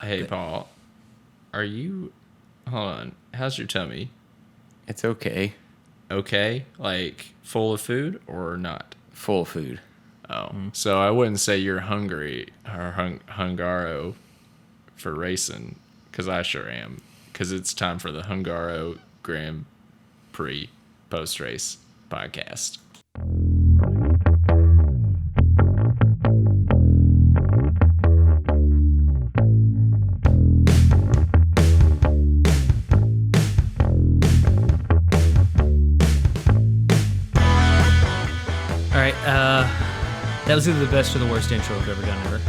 Hey, Paul, are you... Hold on. How's your tummy? It's okay. Okay? Like, full of food or not? Full of food. Oh. So I wouldn't say you're hungry or Hungaro for racing, because I sure am. Because it's time for the Hungaro Grand Prix post-race podcast. That was either the best or the worst intro I've ever done ever.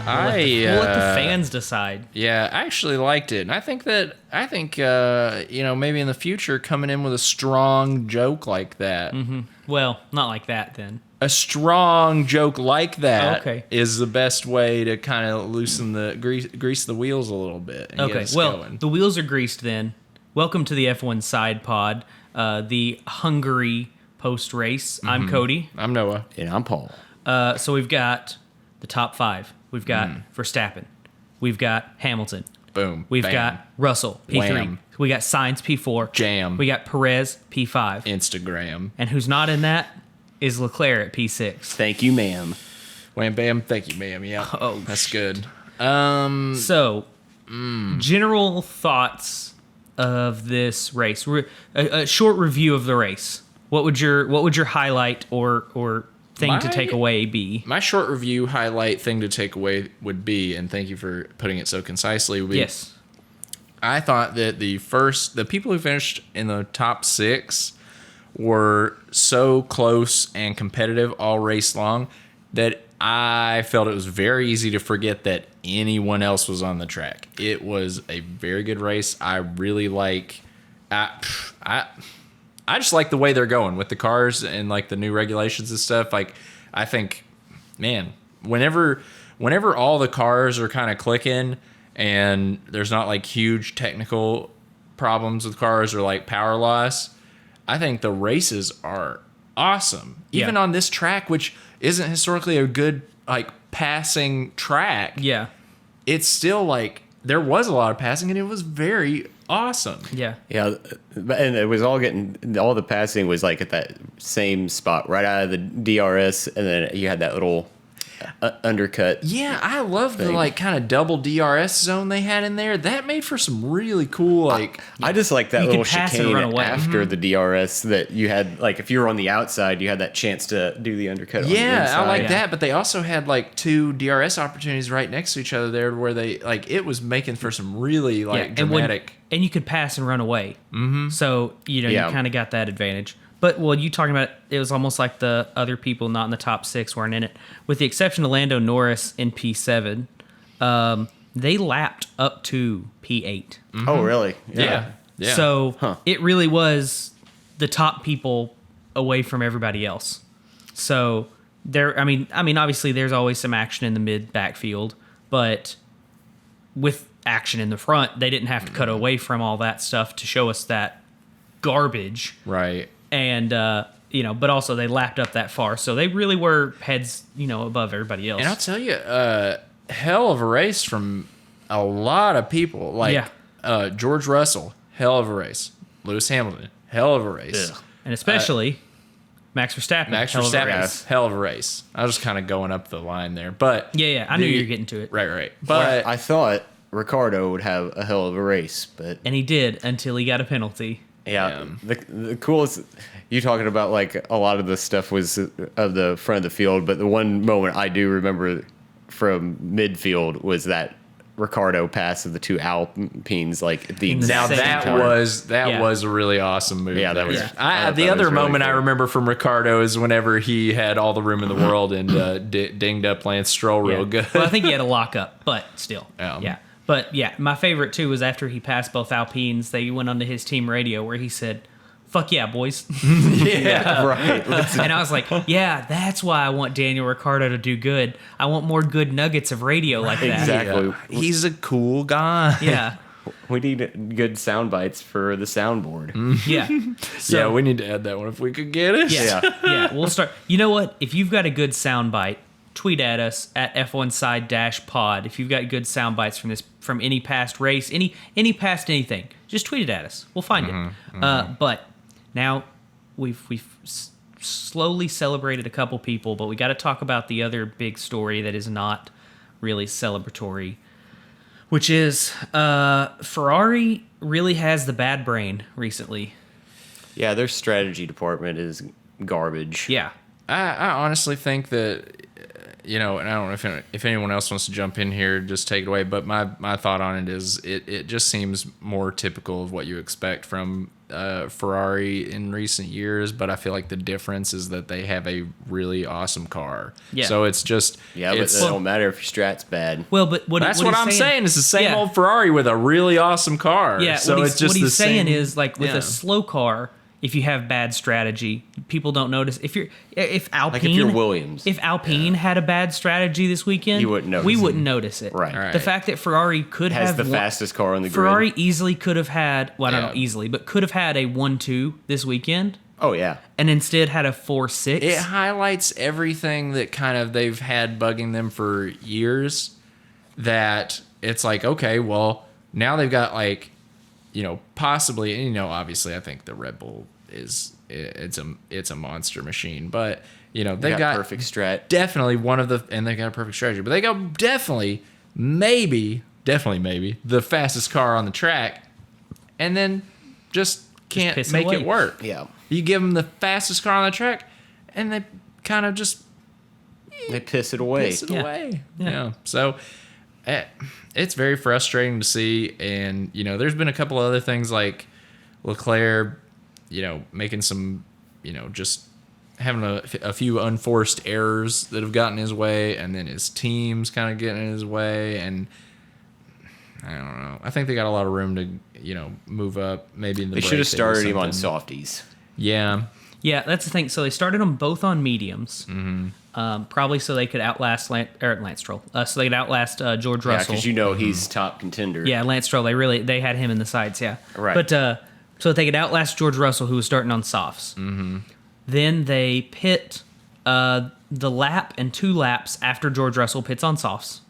We'll let the fans decide. Yeah, I actually liked it, and I think maybe in the future coming in with a strong joke like that. Mm-hmm. Well, not like that then. A strong joke like that is the best way to kind of loosen the grease the wheels a little bit. And get us going. The wheels are greased then. Welcome to the F1 Side Pod, the Hungary post-race. Mm-hmm. I'm Cody. I'm Noah. And I'm Paul. So we've got the top five. We've got Verstappen. We've got Hamilton. Boom. We've Bam. got Russell, P3. Wham. We got Sainz, P4. Jam. We got Perez, P5. Instagram. And who's not in that is Leclerc at P6. Thank you, ma'am. Wham, bam. Thank you, ma'am. Yeah. Oh, that's good. General thoughts of this race. A short review of the race. What would your highlight or thing to take away be? My short review highlight thing to take away would be, and thank you for putting it so concisely, would be, yes, I thought that the people who finished in the top 6 were so close and competitive all race long that I felt it was very easy to forget that anyone else was on the track. It was a very good race. I really like... I just like the way they're going with the cars and like the new regulations and stuff. Like, I think, man, whenever all the cars are kind of clicking and there's not like huge technical problems with cars or like power loss, I think the races are awesome. Even on this track, which isn't historically a good like passing track. Yeah. It's still like there was a lot of passing and it was very awesome. Yeah. Yeah, and it was all the passing was like at that same spot right out of the DRS, and then you had that little undercut. Yeah, I love the like kind of double DRS zone they had in there. That made for some really cool like. I just like that little chicane after the DRS that you had. Like if you were on the outside, you had that chance to do the undercut. Yeah, on the inside. I like that. But they also had like 2 DRS opportunities right next to each other there, where they like it was making for some really like dramatic. And you could pass and run away. Mm-hmm. So you kind of got that advantage. But, you talking about it was almost like the other people not in the top 6 weren't in it. With the exception of Lando Norris in P7, they lapped up to P8. Mm-hmm. Oh, really? Yeah. So it really was the top people away from everybody else. So I mean, obviously there's always some action in the mid backfield, but with action in the front, they didn't have to cut away from all that stuff to show us that garbage. Right. And, but also they lapped up that far. So they really were heads, above everybody else. And I'll tell you, hell of a race from a lot of people. Like George Russell, hell of a race. Lewis Hamilton, hell of a race. Ugh. And especially Max Verstappen. Hell of a race. I was just kind of going up the line there. But yeah, I knew you were getting to it. Right. But I thought Ricardo would have a hell of a race, and he did until he got a penalty. Yeah, the coolest, you talking about like a lot of the stuff was of the front of the field, but the one moment I do remember from midfield was that Ricardo pass of the 2 Alpines, like at the exact that time. was a really awesome move. Yeah, that was. Yeah. The other moment I remember from Ricardo is whenever he had all the room in the world and dinged up Lance Stroll real good. Well, I think he had a lockup, but still, yeah. But yeah, my favorite too was after he passed both Alpines, they went onto his team radio where he said, "Fuck yeah, boys." Yeah, right. And I was like, yeah, that's why I want Daniel Ricciardo to do good. I want more good nuggets of radio like that. Exactly. Yeah. He's a cool guy. Yeah. We need good sound bites for the soundboard. Yeah. So, we need to add that one if we could get it. Yeah. We'll start. You know what? If you've got a good sound bite, tweet at us at F1side-pod. If you've got good sound bites from any past race, any past anything, just tweet it at us. We'll find it. But now we've slowly celebrated a couple people, but we got to talk about the other big story that is not really celebratory, which is Ferrari really has the bad brain recently. Yeah, their strategy department is garbage. Yeah. I honestly think that, and I don't know if anyone else wants to jump in here, just take it away. But my thought on it is it just seems more typical of what you expect from Ferrari in recent years. But I feel like the difference is that they have a really awesome car. Yeah. So it's just But it don't matter if your strat's bad. Well, but that's what I'm saying. It's the same old Ferrari with a really awesome car. Yeah. So it's just what he's saying same, is like with a slow car. If you have bad strategy, people don't notice. If Alpine, like if you're Williams, if Alpine had a bad strategy this weekend, you wouldn't notice we wouldn't notice it. Right. The fact that Ferrari has the fastest car on the Ferrari grid. easily could have had, well, I don't know easily, but could have had a 1-2 this weekend. Oh yeah, and instead had a 4-6. It highlights everything that kind of they've had bugging them for years. That it's like, okay, well, now they've got like, possibly, and obviously, I think the Red Bull it's a monster machine, but they've got perfect strat, definitely and they got a perfect strategy, but they got definitely maybe the fastest car on the track, and then just can't make it work. Yeah, you give them the fastest car on the track, and they kind of just they piss it away. Yeah. So it's very frustrating to see, and there's been a couple other things like Leclerc, making some, just having a few unforced errors that have gotten his way, and then his team's kind of getting in his way, and I don't know. I think they got a lot of room to, move up. Maybe in the they should have started him on softies. Yeah. Yeah, that's the thing. So they started them both on mediums, probably so they could outlast Lance Stroll. So they could outlast George Russell. Yeah, because he's top contender. Yeah, Lance Stroll. They had him in the sides. Yeah, right. But so they could outlast George Russell, who was starting on softs. Mm-hmm. Then they pit the lap and 2 laps after George Russell pits on softs,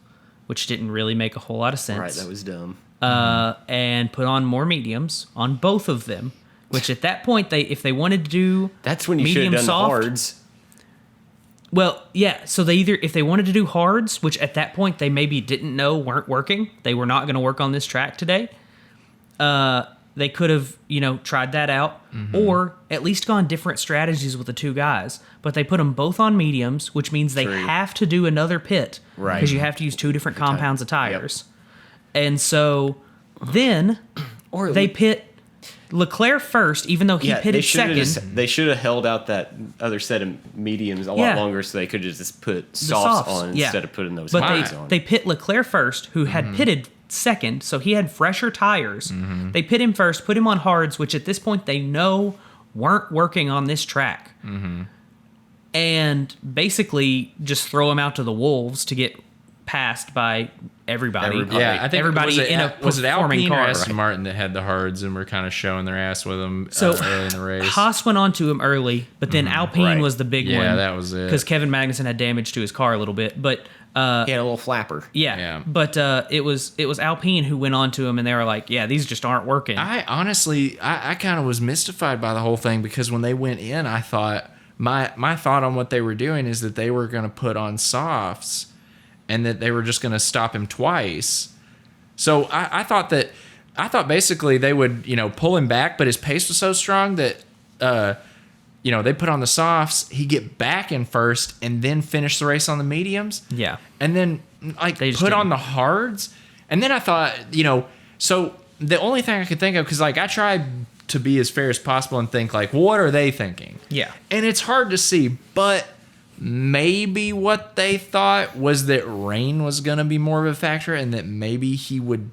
which didn't really make a whole lot of sense. Right, that was dumb. And put on more mediums on both of them. Which at that point, if they wanted to do that's when you should have done the hards. Well, yeah. So if they wanted to do hards, which at that point they maybe didn't know weren't working, they were not going to work on this track today. They could have tried that out, or at least gone different strategies with the 2 guys. But they put them both on mediums, which means they have to do another pit, right? Because you have to use 2 different compounds of tires, and so then they pit Leclerc first, even though he pitted second. They should have held out that other set of mediums a lot longer, so they could just put softs on instead of putting those hards on. They pit Leclerc first, who had pitted second, so he had fresher tires. They pit him first, put him on hards, which at this point they know weren't working on this track, and basically just throw him out to the wolves to get passed by everybody. Yeah, I think everybody was it Alpine car, or Aston Martin that had the hards and were kind of showing their ass with them so early in the race. Haas went on to him early, but then Alpine was the big one. Yeah, that was it. Because Kevin Magnussen had damage to his car a little bit, but he had a little flapper. Yeah. But it was Alpine who went on to him, and they were like, "Yeah, these just aren't working." I honestly, I kind of was mystified by the whole thing, because when they went in, I thought my thought on what they were doing is that they were going to put on softs, and that they were just going to stop him twice. So I thought basically they would, pull him back, but his pace was so strong that, they put on the softs, he'd get back in first and then finish the race on the mediums. Yeah. And then put on the hards. And then I thought, so the only thing I could think of, because I tried to be as fair as possible and think what are they thinking? Yeah. And it's hard to see, but maybe what they thought was that rain was going to be more of a factor, and that maybe he would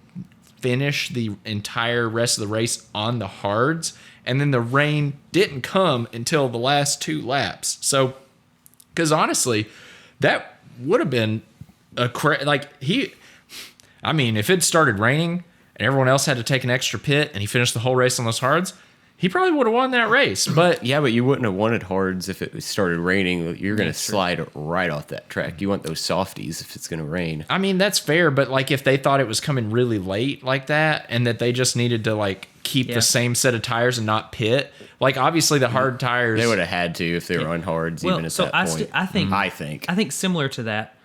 finish the entire rest of the race on the hards, and then the rain didn't come until the last 2 laps. So, because honestly, that would have been if it started raining and everyone else had to take an extra pit and he finished the whole race on those hards, he probably would have won that race. But Yeah, but you wouldn't have wanted hards if it started raining. You're going to slide right off that track. You want those softies if it's going to rain. I mean, that's fair. But like, if they thought it was coming really late like that, and that they just needed to like keep the same set of tires and not pit, like obviously the hard tires, They would have had to if they were on hards, even at that point. I think. Similar to that,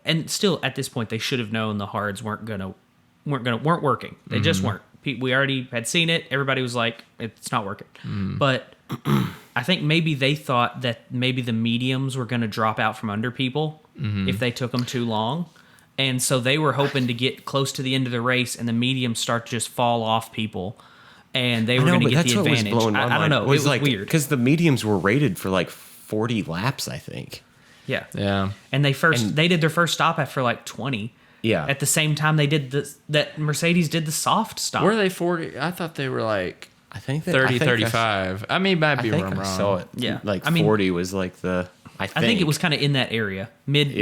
and still at this point they should have known the hards weren't working. They just weren't. We already had seen it. Everybody was like, it's not working. But I think maybe they thought that maybe the mediums were going to drop out from under people if they took them too long. And so they were hoping to get close to the end of the race and the mediums start to just fall off people. And they were going to get the advantage. I don't know. It was like weird. Because the mediums were rated for like 40 laps, I think. Yeah. Yeah. And they did their first stop after like 20. Yeah. At the same time they did that Mercedes did the soft stop. Were they 40? I thought they were like I think 30, 35. I mean, might be wrong. I saw it. Yeah. Like 40 was like the... I think it was kind of in that area. Mid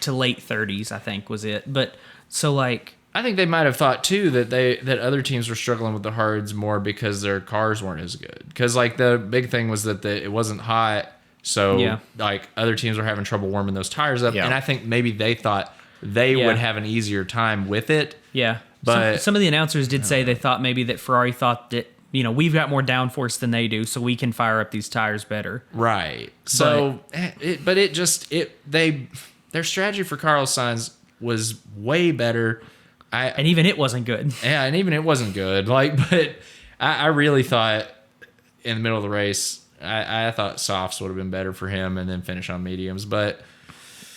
to late 30s, I think, was it. But so like... I think they might have thought too that other teams were struggling with the hards more because their cars weren't as good. Because like the big thing was that it wasn't hot, so like other teams were having trouble warming those tires up. Yeah. And I think maybe they thought they would have an easier time with it. Yeah, but some of the announcers did say they thought maybe that Ferrari thought that we've got more downforce than they do, so we can fire up these tires better. Right. So, their strategy for Carlos Sainz was way better. And even it wasn't good. Yeah, and even it wasn't good. Like, but I really thought in the middle of the race, I thought softs would have been better for him, and then finish on mediums. But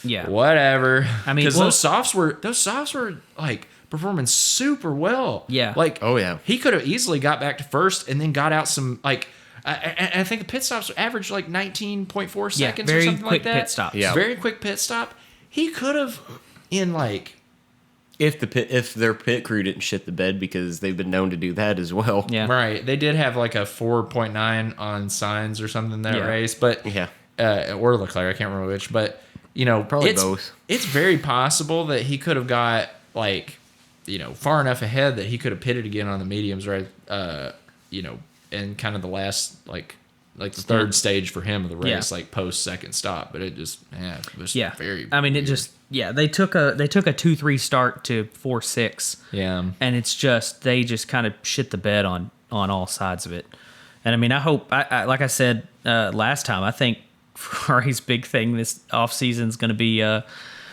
yeah, whatever. I mean, because those softs were like performing super well. Yeah. Like, oh yeah, he could have easily got back to first and then got out some like. I think the pit stops averaged like 19.4 seconds or something like that. Pit stops. Yeah, very quick pit stop. He could have in like. If their pit crew didn't shit the bed, because they've been known to do that as well. Yeah. Right. They did have like a 4.9 on Sainz or something that race, but or Leclerc, I can't remember which, but probably both. It's very possible that he could have got like far enough ahead that he could have pitted again on the mediums, right? In kind of the last like the third stage for him of the race, like post second stop, but it just it was very. I mean, weird. they took a 2-3 start to 4-6. Yeah, and it's just they just kind of shit the bed on all sides of it. And I mean, I hope I like I said last time, I think Ferrari's big thing this off season is going to be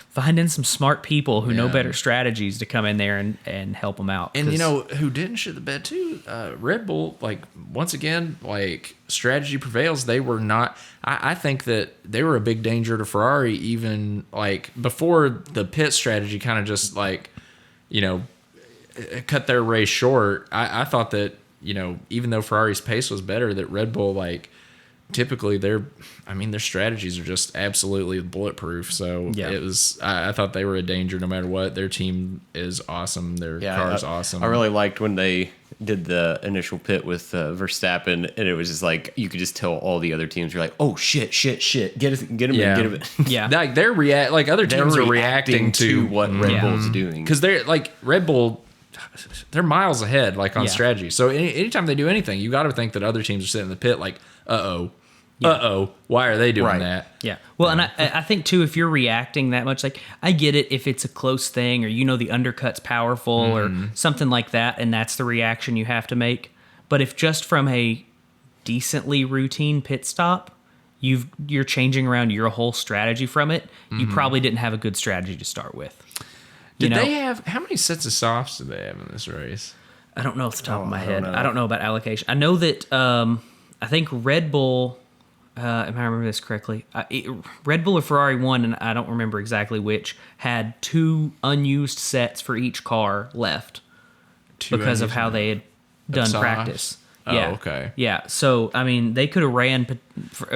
finding some smart people who know better strategies to come in there and help them out. And who didn't shit the bed too? Red Bull, like once again, like strategy prevails. They were not. I think that they were a big danger to Ferrari even like before the pit strategy kind of just like cut their race short. I thought that even though Ferrari's pace was better, that Red Bull like. Typically, their strategies are just absolutely bulletproof. So it was. I thought they were a danger no matter what. Their team is awesome. Their car's awesome. I really liked when they did the initial pit with Verstappen, and it was just like you could just tell all the other teams were like, "Oh shit, get him in, get him in." Yeah, like other teams are reacting to what Red Bull's doing because they're like Red Bull. They're miles ahead, like on strategy. So anytime they do anything, you got to think that other teams are sitting in the pit, like, why are they doing that? Yeah. Well, and I think too, if you're reacting that much, like I get it if it's a close thing or the undercut's powerful or something like that, and that's the reaction you have to make. But if just from a decently routine pit stop, you're changing around your whole strategy from it, you probably didn't have a good strategy to start with. Did they have how many sets of softs did they have in this race? I don't know off the top of my head. I don't know about allocation. I know that I think Red Bull, if I remember this correctly, Red Bull or Ferrari won, and I don't remember exactly which, had 2 unused sets for each car left because of how they had done practice. Yeah. Oh, okay. Yeah. So, I mean, they could have ran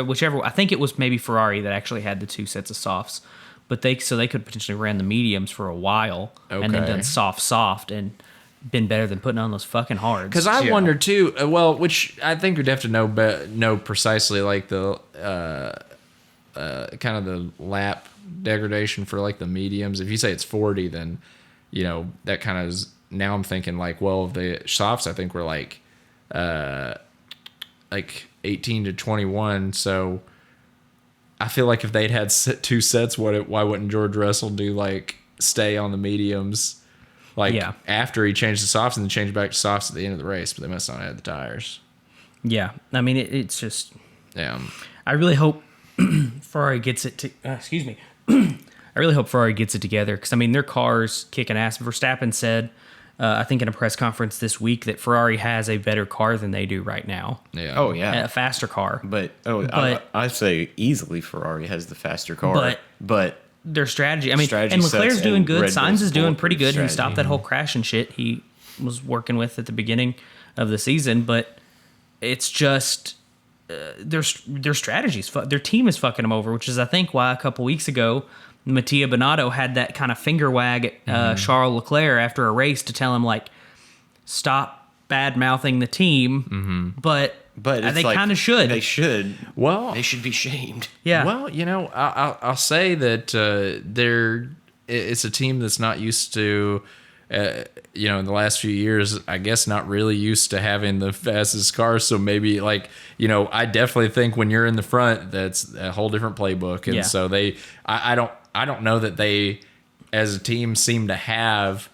whichever. I think it was maybe Ferrari that actually had the 2 sets of softs. But they could potentially ran the mediums for a while and then done soft and been better than putting on those fucking hards. Because I wonder too. Which I think we'd have to know precisely like the kind of the lap degradation for like the mediums. If you say it's 40, then that kind of is. Now I'm thinking like, well, the softs I think were like like 18 to 21. So I feel like if they'd had 2 sets, why wouldn't George Russell do like stay on the mediums? Like after he changed the softs and then changed back to softs at the end of the race, but they must not have had the tires. Yeah. I mean, it's just, Yeah. I really hope Ferrari gets it to, excuse me. I really hope Ferrari gets it together because, I mean, their car's kicking ass. Verstappen said, I think in a press conference this week, that Ferrari has a better car than they do right now. Yeah. Oh, yeah. A faster car. But I'd say easily Ferrari has the faster car. But their strategy, I mean, strategy and Leclerc's doing good. Red Sainz Bull's is doing pretty good. strategy. He stopped that whole crash and shit he was working with at the beginning of the season. But it's just their strategies. Their team is fucking them over, which is, I think, why a couple weeks ago Mattia Binotto had that kind of finger wag at Charles Leclerc after a race to tell him, like, stop bad-mouthing the team. But they like, kind of should. They should. Well, They should be shamed. Yeah. Well, you know, I'll say that it's a team that's not used to, you know, in the last few years, I guess not really used to having the fastest cars. So maybe, like, you know, I definitely think when you're in the front, that's a whole different playbook. And so I don't know that they, as a team, seem to have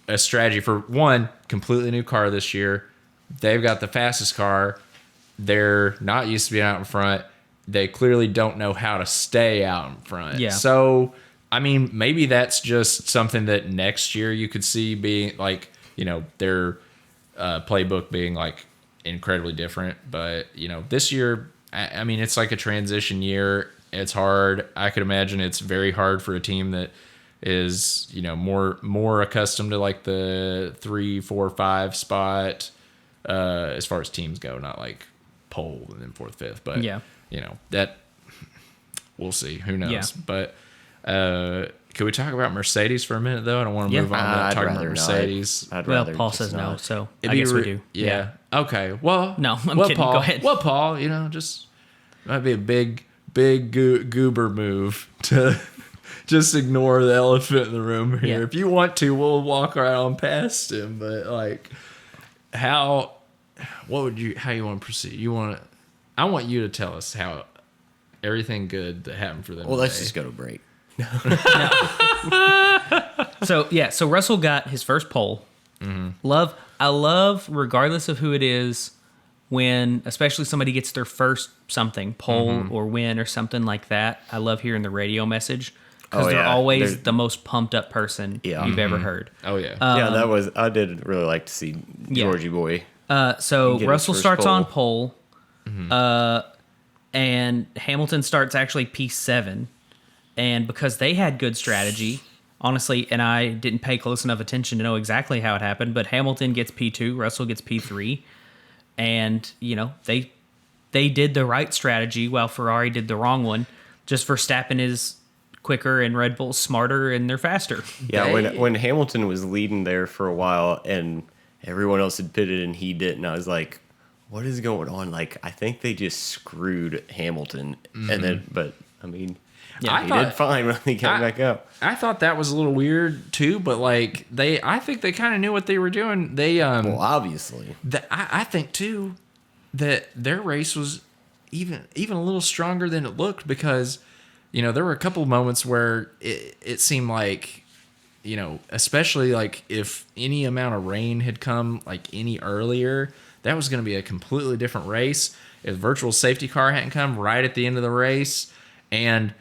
a strategy for one completely new car this year. They've got the fastest car. They're not used to being out in front. They clearly don't know how to stay out in front. Yeah. So, I mean, maybe that's just something that next year you could see being like, you know, their playbook being like incredibly different. But, you know, this year, I mean, it's like a transition year. It's hard. I could imagine it's very hard for a team that is, you know, more accustomed to like the 3, 4, 5 spot as far as teams go, not like pole and then 4th, 5th. But you know, that we'll see. Who knows? Yeah. But could we talk about Mercedes for a minute though? I don't want to move on to talking about Mercedes. Well, Paul says no, so I guess we do. Yeah. Okay. Well, no, I'm kidding. Paul, Go ahead. Well, Paul, you know, just might be a big goober move to just ignore the elephant in the room here. Yeah. If you want to, we'll walk right on past him. But like, how you want to proceed? I want you to tell us how everything good that happened for them. Well, today. let's just go to break. So Russell got his first pole. I love, regardless of who it is, when especially somebody gets their first something, pole or win or something like that. I love hearing the radio message because they're always the most pumped up person you've ever heard. Oh yeah. I did really like to see Georgie boy. So Russell starts pole. on pole, and Hamilton starts actually P7. And because they had good strategy, honestly, and I didn't pay close enough attention to know exactly how it happened, but Hamilton gets P2, Russell gets P3. And, you know, they did the right strategy while Ferrari did the wrong one. Just Verstappen is quicker and Red Bull's smarter and they're faster. Yeah, when Hamilton was leading there for a while and everyone else had pitted and he didn't, I was like, what is going on? Like, I think they just screwed Hamilton. And then, but, I mean... Yeah, he did fine when he came back up. I thought that was a little weird too, but like I think they kind of knew what they were doing. They well, obviously, I think too that their race was even a little stronger than it looked because, you know, there were a couple of moments where it seemed like, you know, especially like if any amount of rain had come like any earlier, that was going to be a completely different race. If the virtual safety car hadn't come right at the end of the race, and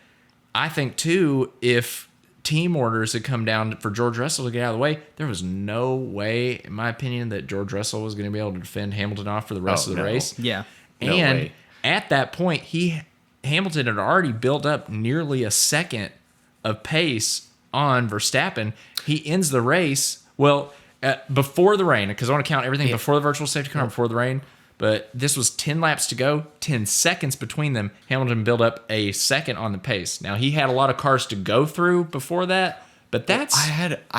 I think, too, if team orders had come down for George Russell to get out of the way, there was no way, in my opinion, that George Russell was going to be able to defend Hamilton off for the rest of the race. Yeah. And at that point, Hamilton had already built up nearly a second of pace on Verstappen. He ends the race, well, before the rain, because I want to count everything before the virtual safety car, before the rain. But this was 10 laps to go, 10 seconds between them. Hamilton built up a second on the pace. Now, he had a lot of cars to go through before that, but that's... I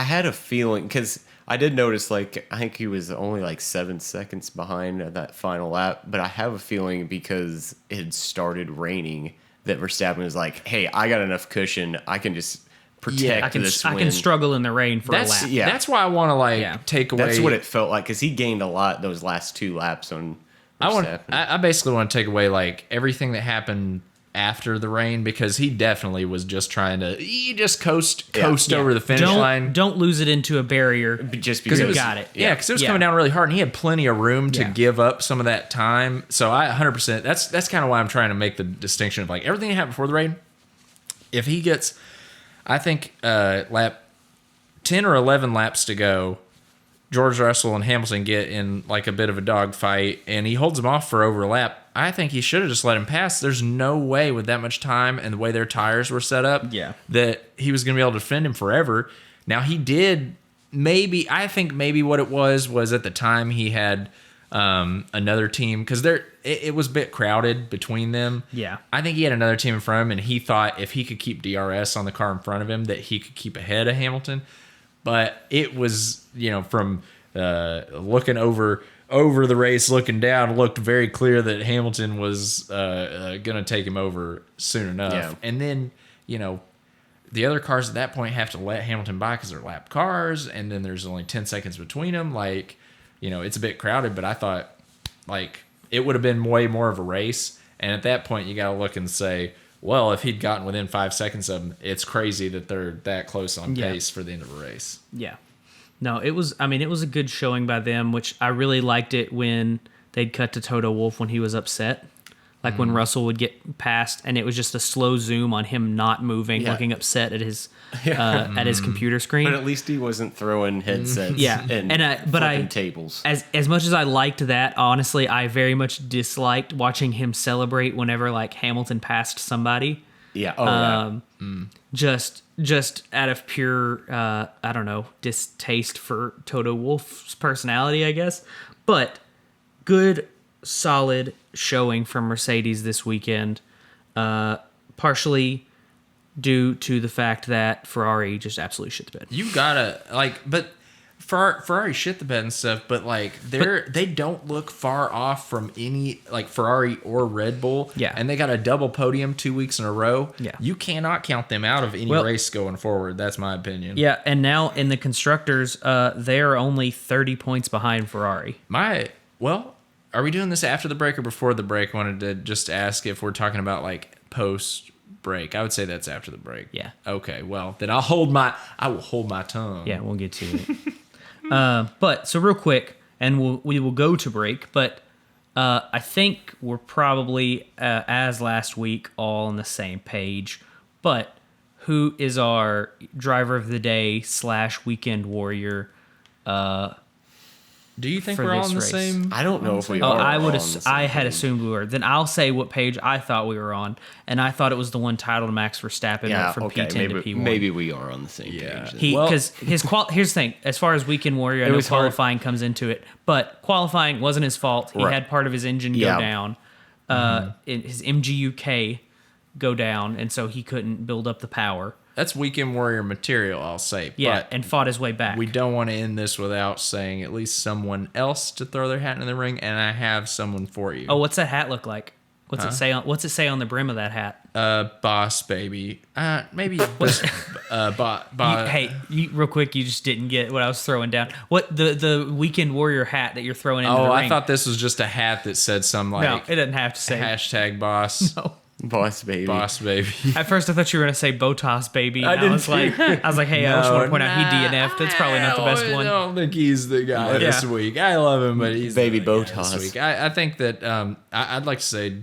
had a feeling, because I did notice, like, I think he was only like 7 seconds behind that final lap, but I have a feeling because it had started raining that Verstappen was like, hey, I got enough cushion, I can just protect this win. I can struggle in the rain for a lap. Yeah. That's why I want to, take away... That's what it felt like, because he gained a lot those last 2 laps on I basically want to take away like everything that happened after the rain, because he definitely was just trying to just coast over the finish line. Don't lose it into a barrier just because you got it. Yeah, because it was coming down really hard, and he had plenty of room to give up some of that time. So I 100%. That's kind of why I'm trying to make the distinction of like everything that happened before the rain. If he gets, I think lap 10 or 11 laps to go, George Russell and Hamilton get in like a bit of a dogfight, and he holds him off for over a lap. I think he should have just let him pass. There's no way with that much time and the way their tires were set up that he was going to be able to defend him forever. Now, he did I think maybe what it was at the time he had another team, because it was a bit crowded between them. Yeah. I think he had another team in front of him, and he thought if he could keep DRS on the car in front of him that he could keep ahead of Hamilton. But it was, from looking over the race, looking down, looked very clear that Hamilton was going to take him over soon enough. Yeah. And then, the other cars at that point have to let Hamilton by because they're lap cars, and then there's only 10 seconds between them. Like, it's a bit crowded, but I thought, like, it would have been way more of a race. And at that point, you got to look and say, well, if he'd gotten within 5 seconds of them, it's crazy that they're that close on pace for the end of a race. Yeah. No, it was a good showing by them, which I really liked it when they'd cut to Toto Wolff when he was upset. Like when Russell would get past, and it was just a slow zoom on him not moving, looking upset at his computer screen. But at least he wasn't throwing headsets and tables. As much as I liked that, honestly, I very much disliked watching him celebrate whenever like Hamilton passed somebody. Yeah. Just out of pure, I don't know, distaste for Toto Wolff's personality, I guess. But good, solid showing from Mercedes this weekend, partially due to the fact that Ferrari just absolutely shit the bed. You gotta but Ferrari shit the bed and stuff, but they don't look far off from any like Ferrari or Red Bull. Yeah, and they got a double podium 2 weeks in a row. Yeah, you cannot count them out of any race going forward. That's my opinion. Yeah, and now in the constructors, they are only 30 points behind Ferrari. Are we doing this after the break or before the break? I wanted to just ask if we're talking about like post break. I would say that's after the break. Yeah. Okay. Well, then I will hold my tongue. Yeah, we'll get to it. But so real quick, and we will go to break. But I think we're probably as last week all on the same page. But who is our driver of the day / weekend warrior? Do you think we're all on the same? I don't know if we are. I had assumed we were. Then I'll say what page I thought we were on, and I thought it was the one titled Max Verstappen went from P10 to P1. Maybe we are on the same page. Because here's the thing: as far as weekend warrior, I know qualifying comes into it, but qualifying wasn't his fault. He had part of his engine go down, his MGUK go down, and so he couldn't build up the power. That's weekend warrior material, I'll say. Yeah, but and fought his way back. We don't want to end this without saying at least someone else to throw their hat in the ring, and I have someone for you. Oh, what's that hat look like? What's it say on the brim of that hat? Boss baby. Maybe. Hey, real quick, you just didn't get what I was throwing down. What the weekend warrior hat that you're throwing into the ring? I thought this was just a hat that said some like. No, it doesn't have to say hashtag boss. No. Boss baby. At first, I thought you were gonna say Botas baby. I was like, hey, I just want to point out he DNF'd. That's probably not the best one. I don't think he's the guy this week. I love him, but he's baby the Botas this week. I think that I'd like to say,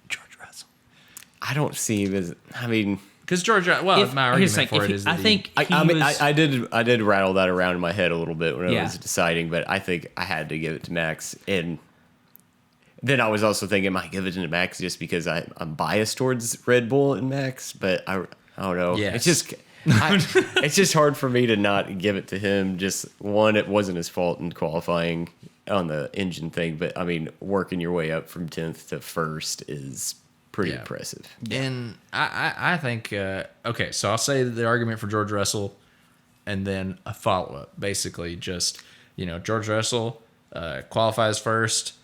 George Russell. I don't see him as. I mean, because George. Well, my argument for it is that I did rattle that around in my head a little bit when I was deciding, but I think I had to give it to Max. And then I was also thinking, I might give it to Max just because I'm biased towards Red Bull and Max, but I don't know. Yes. It's just hard for me to not give it to him. Just one, it wasn't his fault in qualifying on the engine thing, but I mean, working your way up from 10th to 1st is pretty impressive. And I think, okay, so I'll say the argument for George Russell and then a follow-up. Basically just, George Russell qualifies first,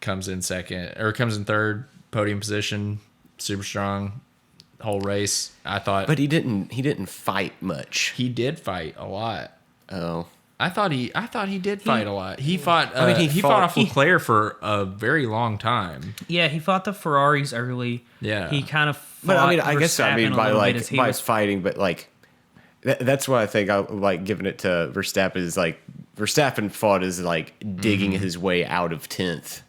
comes in third, podium position, super strong, whole race. I thought, but he didn't fight much. He did fight a lot. Oh, I thought he did fight a lot. He fought. He fought fought off Leclerc for a very long time. Yeah, he fought the Ferraris early. Yeah. He kind of fought But I mean, I guess I mean Verstappen a by little like bit as he by was fighting, but like that's why I think I like giving it to Verstappen is like Verstappen fought as like digging his way out of 10th.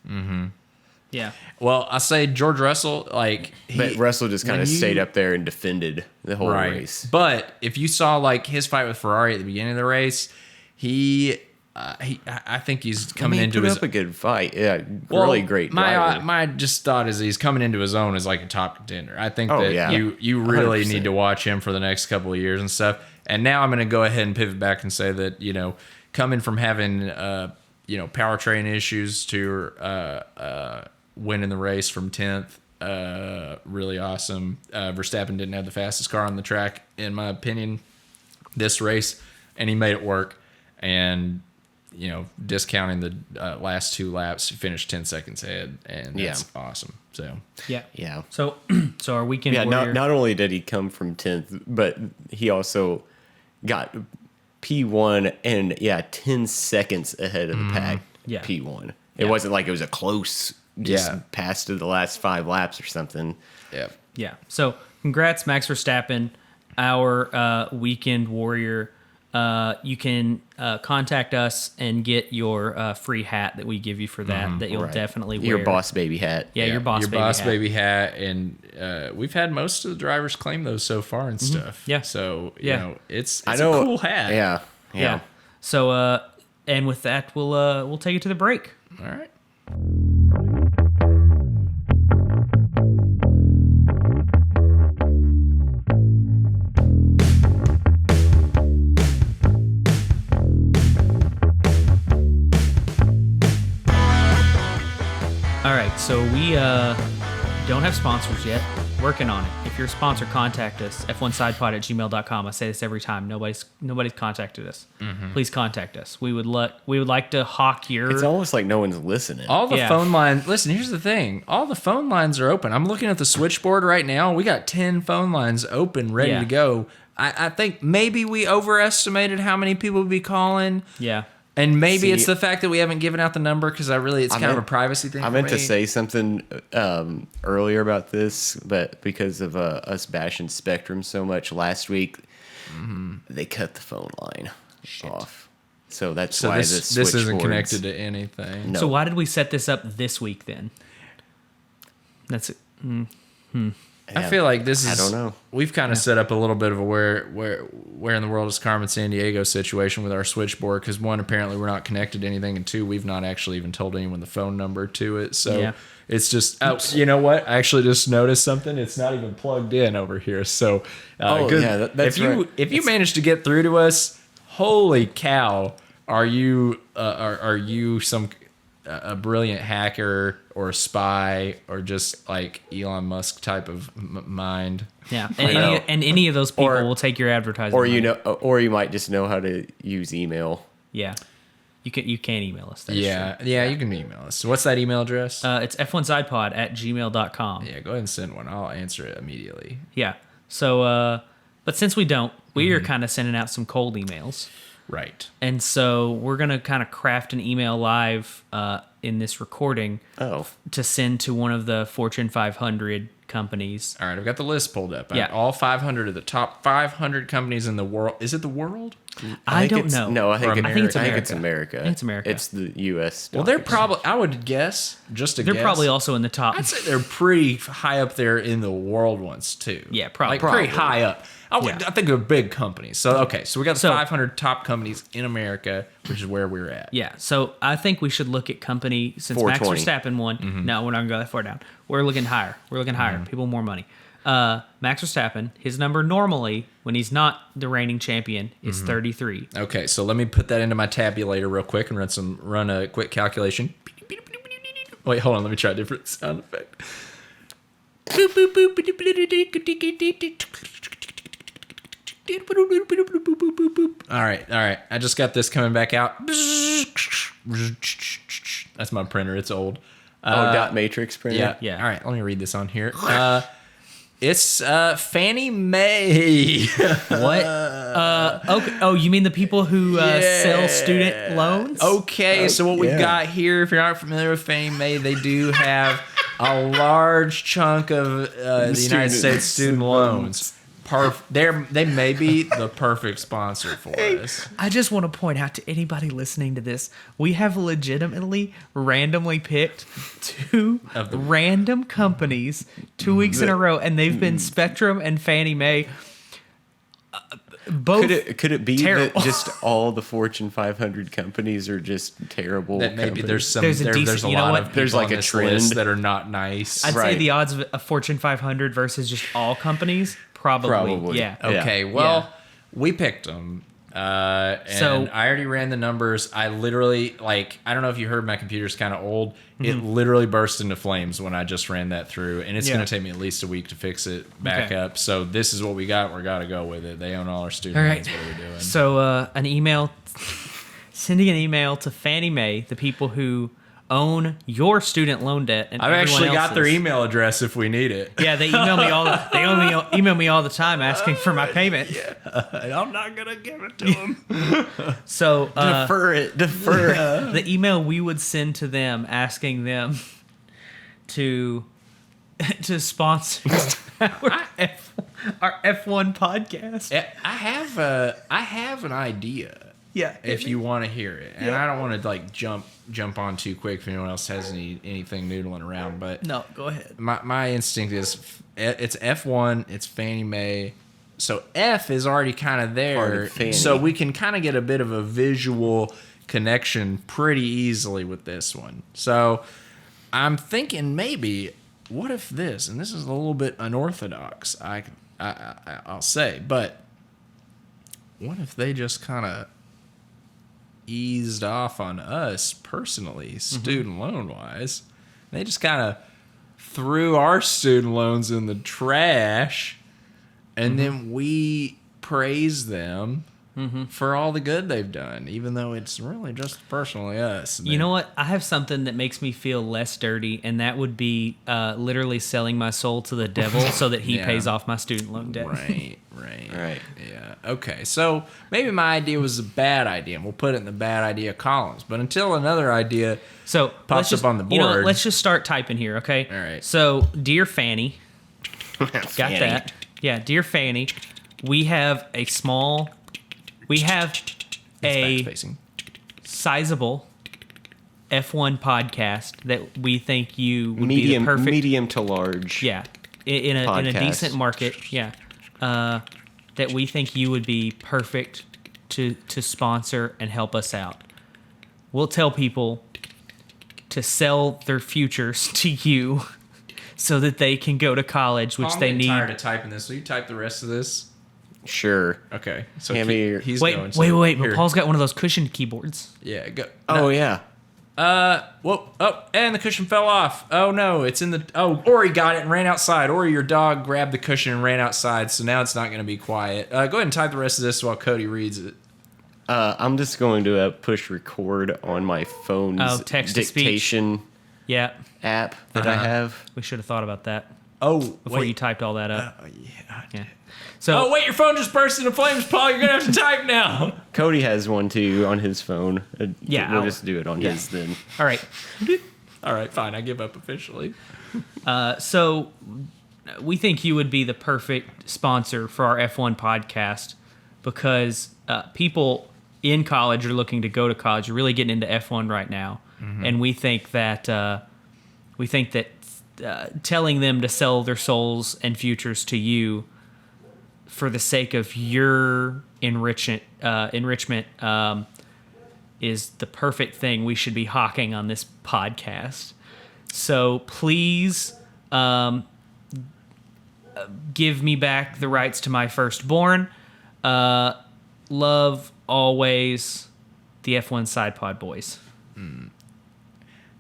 Yeah. Well, I say George Russell, like, But Russell just kind of stayed up there and defended the whole race. But if you saw like his fight with Ferrari at the beginning of the race, I think he's coming into put his up a good fight. Yeah, really great driver. My just thought is he's coming into his own as like a top contender. I think Oh, that yeah. you really 100%. need to watch him for the next couple of years and stuff. And now I'm going to go ahead and pivot back and say that, you know, coming from having powertrain issues to winning the race from 10th, really awesome. Verstappen didn't have the fastest car on the track, in my opinion, this race, and he made it work. And, you know, discounting the last 2 laps, he finished 10 seconds ahead, and that's awesome. So Yeah. So our weekend Yeah, warrior. not only did he come from 10th, but he also got P1 and 10 seconds ahead of the pack. Yeah. P1. It wasn't like it was a close pass to the last 5 laps or something. yeah. Yeah. So congrats, Max Verstappen, our weekend warrior. You can contact us and get your free hat that we give you for that. That you'll definitely wear. Your boss baby hat. Yeah, your boss hat. baby hat, and we've had most of the drivers claim those so far and stuff. Yeah. So you know, it's I a know, cool hat. Yeah. So and with that, we'll take it to the break. All right. All right, so we don't have sponsors yet. Working on it. If you're a sponsor, contact us. f1sidepod@gmail.com. I say this every time. Nobody's contacted us. Please contact us. We would like to hawk your. It's almost like no one's listening. All the Yeah. phone lines. Listen, here's the thing. All the phone lines are open. I'm looking at the switchboard right now. We got 10 phone lines open, ready Yeah. to go. I think maybe we overestimated how many people would be calling. Yeah. And maybe See, it's the fact that we haven't given out the number because it's kind of a privacy thing. I for meant to me. say something earlier about this, but because of us bashing Spectrum so much last week, they cut the phone line off. So that's So why this isn't connected to anything. No. So why did we set this up this week then? That's it. I feel like this is. I don't know. We've kind of set up a little bit of a where in the world is Carmen San Diego situation with our switchboard because one, apparently we're not connected to anything, and two, we've not actually even told anyone the phone number to it. So Yeah. it's just. Oh, you know what? I actually just noticed something. It's not even plugged in over here. So good. yeah, that's right. If you manage to get through to us, holy cow! Are you some a brilliant hacker or a spy or just like Elon Musk type of mind? Yeah. know. And any of those people Or- will take your advertising. Or money. or you might just know how to use email. Yeah. You can email us. That's Yeah, true. you can email us. So what's that email address? It's f1sidepod@gmail.com. Yeah, go ahead and send one. I'll answer it immediately. Yeah. So, but since we don't, we are kind of sending out some cold emails. Right. And so we're going to kind of craft an email live in this recording Oh, to send to one of the Fortune 500 companies. All right, I've got the list pulled up. Yeah. All 500 of the top 500 companies in the world. Is it the world? I think don't it's- know. No, I think Or I think it's America. It's America. It's the U.S. Well, they're probably, I would guess, just to They're guess. probably also in the top. I'd say they're pretty high up there in the world ones, too. Yeah, probably. Like pretty high up. I Yeah. think they're big companies. So, okay, so we got the So- 500 top companies in America, which is where we're at. Yeah, so I think we should look at company since Max 420. Verstappen won. Mm-hmm. No, we're not gonna go that far down. We're looking higher. We're looking higher. People more money. Max Verstappen, his number normally when he's not the reigning champion is Mm-hmm. 33. Okay, so let me put that into my tabulator real quick and run a quick calculation. Wait, hold on, let me try a different sound effect. All right. I just got this coming back out. That's my printer. It's old. dot matrix printer. Yeah. Yeah. All right, let me read this on here. It's Fannie Mae. What? Okay. Oh, you mean the people who sell student loans? Okay, so what we've got here, if you're not familiar with Fannie Mae, they do have a large chunk of the United States student loans. They may be the perfect sponsor for us. I just want to point out to anybody listening to this, we have legitimately randomly picked two random companies 2 weeks in a row, and they've been Spectrum and Fannie Mae. Both could it be terrible. that just all the Fortune 500 companies are just terrible? That maybe companies? there's a lot of people There's like on a this trend list that are not nice. I'd say Right. the odds of a Fortune 500 versus just all companies, probably. Yeah. Okay, well, we picked them. And So- I already ran the numbers. I literally, I don't know if you heard, my computer's kind of old. It literally burst into flames when I just ran that through. And it's Yeah. going to take me at least a week to fix it back Okay. up. So this is what we got. We got to go with it. They own all our student All loans. right. What are we doing? So sending an email to Fannie Mae, the people who own your student loan debt, and I've everyone actually got their else's. email address if we need it. Yeah, they email me all. Email me all the time asking for my payment. And I'm not going to give it to them. So Defer it. the email we would send to them asking them to sponsor our F1 podcast. I have an idea. Yeah, If you want to hear it, and I don't want to jump on too quick if anyone else has anything noodling around, but no, go ahead. my instinct is it's F1, it's Fannie Mae, so F is already kind of Part there, of Fannie. so we can kind of get a bit of a visual connection pretty easily with this one. So I'm thinking maybe, what if this, and this is a little bit unorthodox, I'll say, but what if they just kind of eased off on us personally, student loan wise? They just kind of threw our student loans in the trash, and then we praise them for all the good they've done, even though it's really just personally us. You know what? I have something that makes me feel less dirty, and that would be literally selling my soul to the devil so that he Yeah. pays off my student loan debt. Right. Right. Yeah. Okay. So maybe my idea was a bad idea, and we'll put it in the bad idea columns. But until another idea So pops let's just, up on the You know, board. let's just start typing here, okay? All right. So, dear Fanny, got Fanny. that? Yeah, dear Fanny, we have a backspacing. sizable F1 podcast that we think you would be the perfect Medium to large. Yeah, in a Podcast. decent market. Yeah, that we think you would be perfect to sponsor and help us out. We'll tell people to sell their futures to you so that they can go to college, which I'm they getting need. tired of typing this. Will you type the rest of this? Sure. Okay. So Hand me your- he's Wait, going. wait! Here. But Paul's got one of those cushioned keyboards. Yeah. Go. Oh yeah. Whoa. Oh, and the cushion fell off. Oh no, it's in the. Oh, Ori got it and ran outside. Ori, your dog grabbed the cushion and ran outside. So now it's not going to be quiet. Go ahead and type the rest of this while Cody reads it. I'm just going to push record on my phone's text-to-speech. dictation Yeah, app that I have. we should have thought about that Oh, before wait. you typed all that up. Yeah. Yeah. So Oh wait, your phone just burst into flames, Paul. You're gonna have to type now. Cody has one too on his phone. Yeah, we'll I'll- just do it on his then. all right. All right, fine. I give up officially. So we think you would be the perfect sponsor for our F1 podcast because people in college are looking to go to college. You're really getting into F1 right now, and we think that telling them to sell their souls and futures to you for the sake of your enrichment is the perfect thing we should be hawking on this podcast. So please give me back the rights to my firstborn. Love always, the F1 Side Pod boys. Can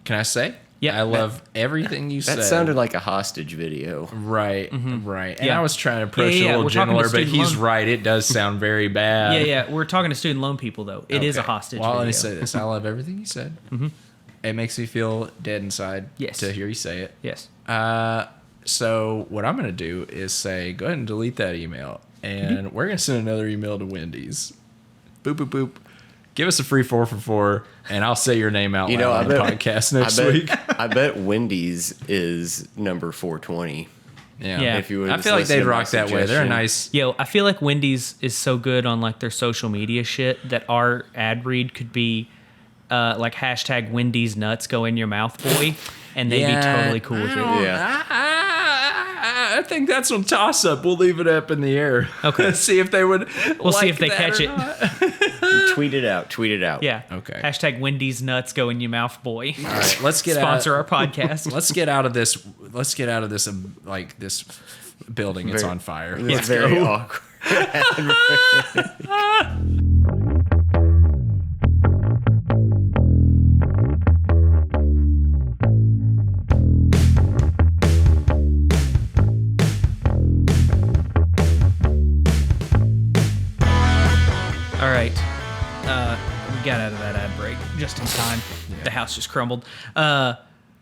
I say? Yeah. I love everything you said. That sounded like a hostage video. Right, right. And Yeah. I was trying to approach Yeah, it a we're little talking to gentler, but student he's loan- right. It does sound very bad. Yeah. We're talking to student loan people, though. It is a Okay. hostage Well, video. let me say this. I love everything you said. It makes me feel dead inside Yes. to hear you say it. Yes. So what I'm going to do is say, go ahead and delete that email. And we're going to send another email to Wendy's. Boop, boop, boop. Give us a free 4 for 4, and I'll say your name out loud on the podcast next week. I bet Wendy's is number 420. Yeah. If you would I feel like they'd rock that way. They're a nice. Yo, I feel like Wendy's is so good on like their social media shit that our ad read could be like hashtag Wendy's nuts go in your mouth, boy, and they'd be totally cool with it. I think that's on toss up. We'll leave it up in the air. Okay. See if they would. We'll see if they catch it. Tweet it out. Yeah. Okay. Hashtag Wendy's nuts go in your mouth, boy. All right, let's get sponsor our podcast. Let's get out of this. Let's get out of this. Like this building. It's on fire. It's very awkward. All right. We got out of that ad break just in time. The house just crumbled.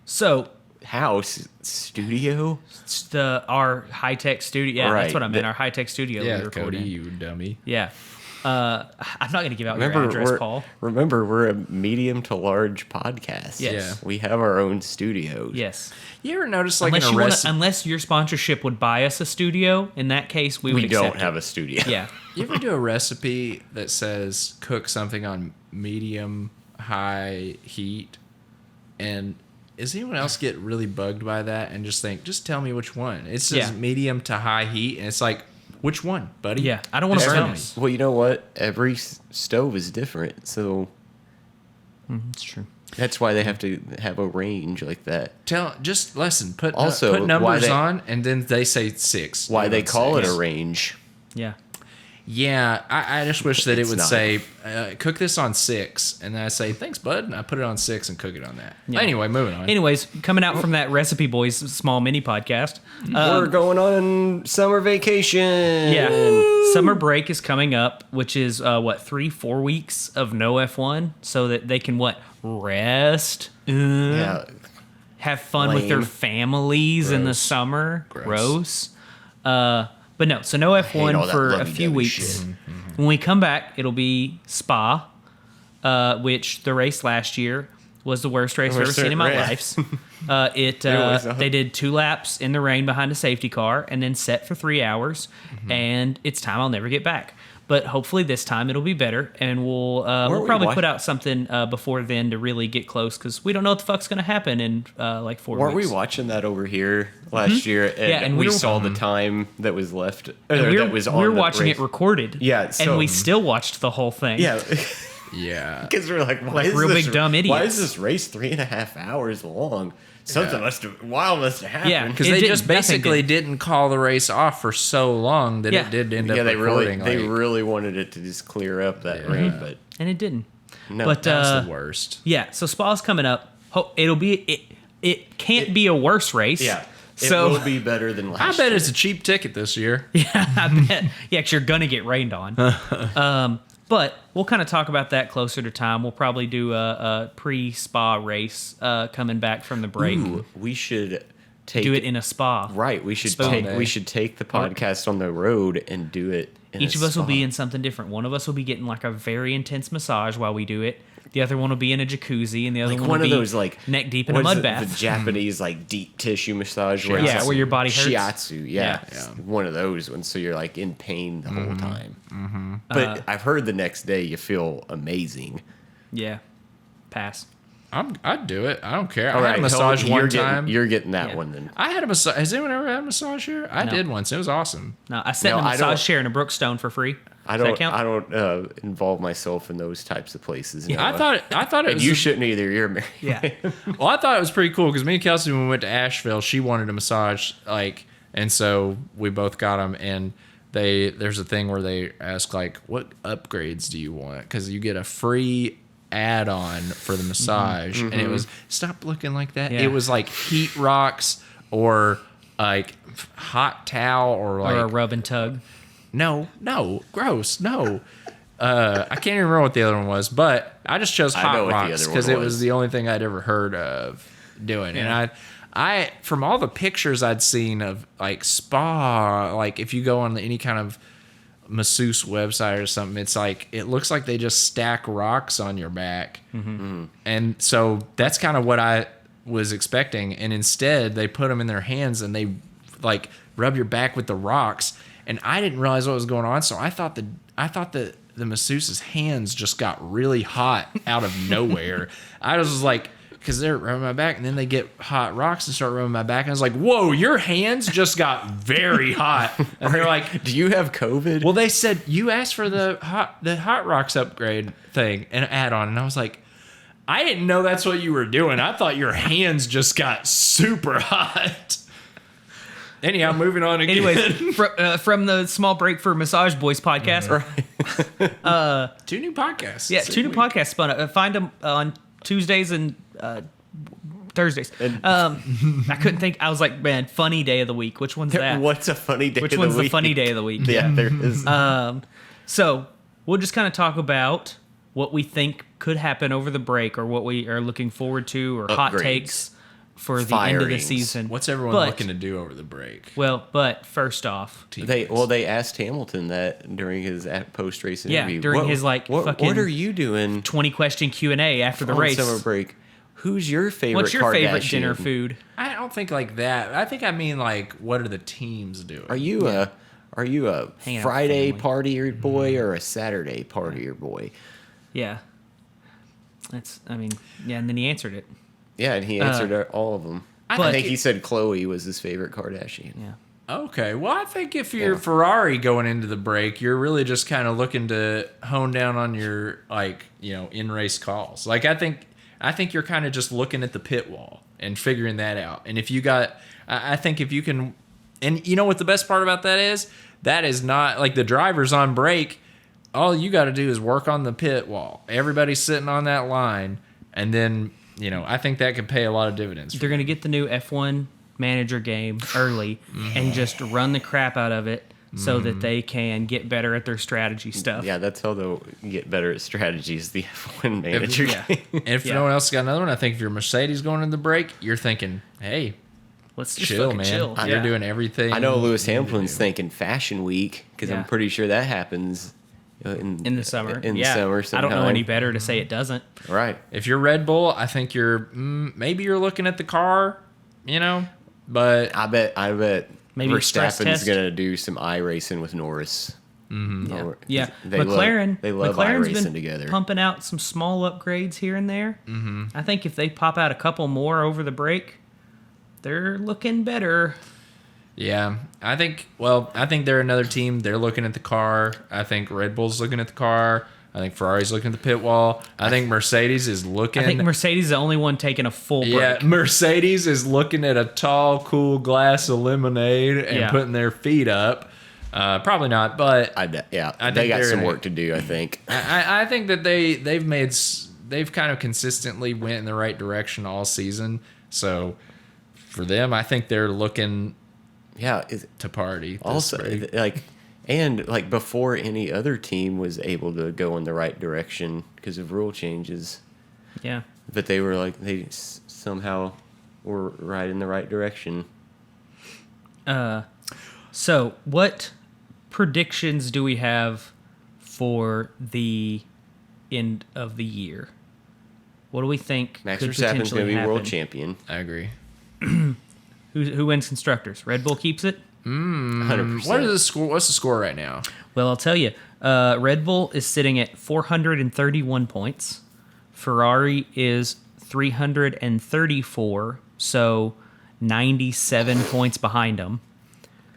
So House studio. it's our high tech studio. Yeah, Right. that's what I meant. Our high tech studio. Yeah, we record Cody, in. you dummy. Yeah. I'm not going to give out your address, Paul. Remember, we're a medium to large podcast. Yes. Yeah. We have our own studios. Yes. You ever notice like Unless your sponsorship would buy us a studio, in that case we would We don't accept have it. a studio. Yeah. You ever do a recipe that says cook something on medium high heat, and does anyone else get really bugged by that and just think, just tell me which one? It says medium to high heat, and it's like, which one, buddy? Yeah. I don't want to Just burn tell this. Well, you know what? Every stove is different, so It's true. that's why they have to have a range like that. Just listen. Put Also, put numbers why they- on, and then they say 6. Why they don't call it 6. a range? Yeah. Yeah, I just wish that it It's would not. say, cook this on 6, and then I say, thanks, bud, and I put it on 6 and cook it on that. Yeah. Anyway, moving on. Anyways, coming out from that Recipe Boys small mini podcast. We're going on summer vacation. Yeah. Summer break is coming up, which is 3-4 weeks of no F1 so that they can rest, Yeah. have fun with their Lame. families in the Gross. summer. Gross. But no, so no hate F1 all that for a lovey-dovey few weeks. shit. When we come back, it'll be Spa, which the race last year was the worst race I've ever seen in my life. They did 2 laps in the rain behind a safety car and then set for 3 hours, and it's time I'll never get back. But hopefully this time it'll be better, and we'll we probably put out something before then to really get close, because we don't know what the fuck's going to happen in 4 Weren't weeks. we watching that over here last year? And, Yeah, and we we were- saw the time that was left. And that was on we were the watching race. it recorded. Yeah, and so- we still watched the whole thing. Yeah, Yeah. because we're like, why Like is real this, big dumb Why idiots. is this race 3.5 hours long? Something wild must have happened. Yeah. Because It they didn't- just nothing basically did. didn't call the race off for so long that Yeah. it did end up Yeah, they recording. really wanted it to just clear up that rain, but And it didn't. no. But That's the worst. yeah, so Spa's coming up. It can't be a worse race. yeah, it So will be better than last. I bet year. it's a cheap ticket this year. I bet. Yeah, because you're gonna get rained on. But we'll kind of talk about that closer to time. We'll probably do a pre-Spa race coming back from the break. Ooh, we should take Do it in a spa. right. We should Spa take day. we should take the podcast on the road and do it. In Each a of us will spa. be in something different. One of us will be getting like a very intense massage while we do it. The other one will be in a jacuzzi, and the other like one one will of be those like neck deep in a what is mud it, bath. The Japanese like deep tissue massage where Yeah, it's where your body hurts. shiatsu. Yeah, Yeah. one of those ones. So you're like in pain the whole time. Mm-hmm. But I've heard the next day you feel amazing. Yeah, pass. I'd do it. I don't care. All I had right, a massage you're one getting- time. You're getting that Yeah. one then. I had a massage. Has anyone ever had a massage here? I No. did once. It was awesome. No, I sat No, in a I don't- massage chair in a Brookstone for free. I Does that don't. count? I don't involve myself in those types of places. I Noah. thought it And was. you shouldn't either. You're married. Yeah. Well, I thought it was pretty cool because me and Kelsey, when we went to Asheville, she wanted a massage, and so we both got them. And there's a thing where they ask what upgrades do you want? Because you get a free add-on for the massage, and it was stop looking like that. Yeah. It was like heat rocks or like hot towel or like or a rub and tug. no, gross, no. I can't even remember what the other one was, but I just chose I know hot what the rocks other one because it was. was the only thing I'd ever heard of doing. Yeah. And from all the pictures I'd seen of like Spa, like if you go on any kind of masseuse website or something, it's like it looks like they just stack rocks on your back. And so that's kind of what I was expecting, and instead they put them in their hands and they like rub your back with the rocks, and I didn't realize what was going on, so I thought that the masseuse's hands just got really hot out of nowhere. I was just like, because they're rubbing my back, and then they get hot rocks and start rubbing my back, and I was like, whoa, your hands just got very hot. And they're like, do you have COVID? well, they said you asked for the hot rocks upgrade thing and add on, and I was like, I didn't know that's what you were doing. I thought your hands just got super hot. Anyhow, moving on again. Anyways, from the Small Break for Massage Boys podcast. Right. 2 new podcasts. Yeah, 2 new podcasts spun up. Find them on Tuesdays and Thursdays. I couldn't think. I was like, man, funny day of the week. Which one's that? What's a funny day Which of the one's week? the funny day of the week? Yeah, there is. So we'll just kind of talk about what we think could happen over the break, or what we are looking forward to, or hot Upgrades. takes for the end of the Firings. season. What's everyone But- looking to do over the break? Well, but first off, They asked Hamilton that during his post race Yeah, interview. during his, like, what fucking are you doing 20-question Q&A after the on race. summer break? Who's your favorite? What's your favorite Kardashian? dinner food? I don't think like that. I think I mean like, what are the teams doing? Are you a Hanging out with Friday family. partier boy or a Saturday partier boy? Yeah. And then he answered it. Yeah, and he answered all of them. I But- think he said Chloe was his favorite Kardashian. Yeah. Okay, well, I think if you're Ferrari going into the break, you're really just kind of looking to hone down on your in-race calls. Like I think you're kind of just looking at the pit wall and figuring that out. And if you got, I think if you can, and you know what the best part about that is? That is not like the driver's on break. All you got to do is work on the pit wall. Everybody's sitting on that line, and then I think that could pay a lot of dividends. They're going to get the new F1 manager game early and just run the crap out of it so that they can get better at their strategy stuff. Yeah, that's how they'll get better at strategies. The F1 manager. And if no one else got another one, I think if you're Mercedes going into the break, you're thinking, hey, Let's just chill, fucking man. chill. You're doing everything. I know Lewis you need to Hamilton's do. thinking Fashion Week because Yeah. I'm pretty sure that happens In the summer. In the summer, I don't know sometime. any better to say it doesn't. Right. If you're Red Bull, I think you're maybe you're looking at the car, but I bet Maybe a stress Verstappen's test. gonna do some iRacing with Norris. Yeah. They McLaren love McLaren's iRacing been together. pumping out some small upgrades here and there. Mm-hmm. I think if they pop out a couple more over the break, they're looking better. yeah, I think they're another team. They're looking at the car. I think Red Bull's looking at the car. I think Ferrari's looking at the pit wall. I think Mercedes is looking. I think Mercedes is the only one taking a full break. Yeah, Mercedes is looking at a tall, cool glass of lemonade and Yeah. putting their feet up. Probably not, but I bet. Yeah, I they think got they're some gonna- work to do. I think. I think that they've kind of consistently went in the right direction all season. So for them, I think they're looking Yeah. to party. this Also, break. like before any other team was able to go in the right direction because of rule changes, Yeah. but they somehow were right in the right direction. So, what predictions do we have for the end of the year? What do we think Max could Verstappen's potentially going to be happen? world champion. I agree. Who wins constructors? Red Bull keeps it? 100%. What is the score? What's the score right now? Well, I'll tell you. Red Bull is sitting at 431 points. Ferrari is 334, so 97 points behind them.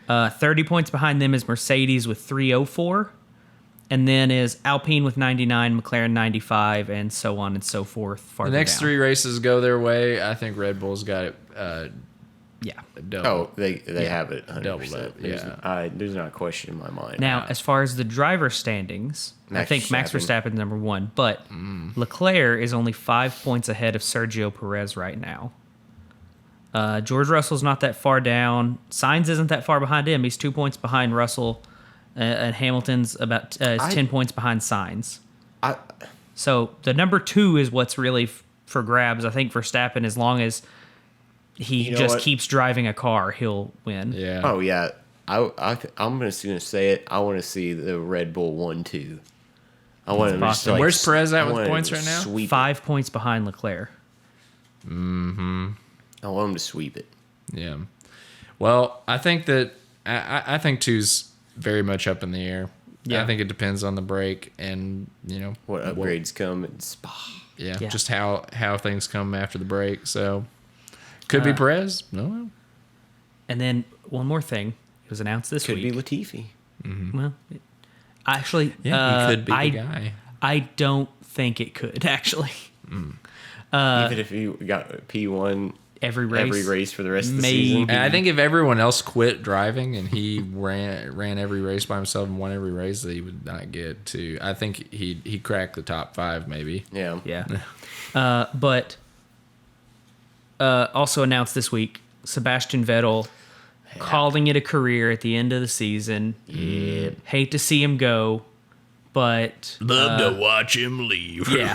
30 points behind them is Mercedes with 304, and then is Alpine with 99, McLaren 95, and so on and so forth. The Farther next down. 3 races go their way. I think Red Bull's got it Yeah. double. Oh, they have it 100%. Double that, yeah. There's not a question in my mind. Now, as far as the driver standings, I Max think Max Verstappen. Verstappen's number one, but Leclerc is only 5 points ahead of Sergio Perez right now. George Russell's not that far down. Sainz isn't that far behind him. He's 2 points behind Russell, and Hamilton's about is 10 points behind Sainz. I, So the number 2 is what's really for grabs. I think Verstappen, as long as he You know just what? keeps driving a car, he'll win. Yeah. Oh yeah, I'm gonna say it. I want to see the Red Bull 1-2. I want to just possible. like, Where's Perez at I with wanna points right now? Sweep 5 points behind Leclerc. it. I want him to sweep it. Yeah. Well, I think that I think two's very much up in the air. Yeah. I think it depends on the break and What upgrades come in Spa? Yeah, Yeah. just how things come after the break. So could be Perez. No. And then one more thing. It was announced this Could week. be Latifi. Well, actually, Yeah, he could be the guy. I don't think it could, actually. Even if you got P1 Every race. for the rest of the Maybe. season. And I think if everyone else quit driving and he ran every race by himself and won every race, that he would not get to. I think he cracked the top 5 maybe. Yeah. Yeah. But also announced this week, Sebastian Vettel calling it a career at the end of the season. Yeah. Hate to see him go, but Love to watch him leave. yeah.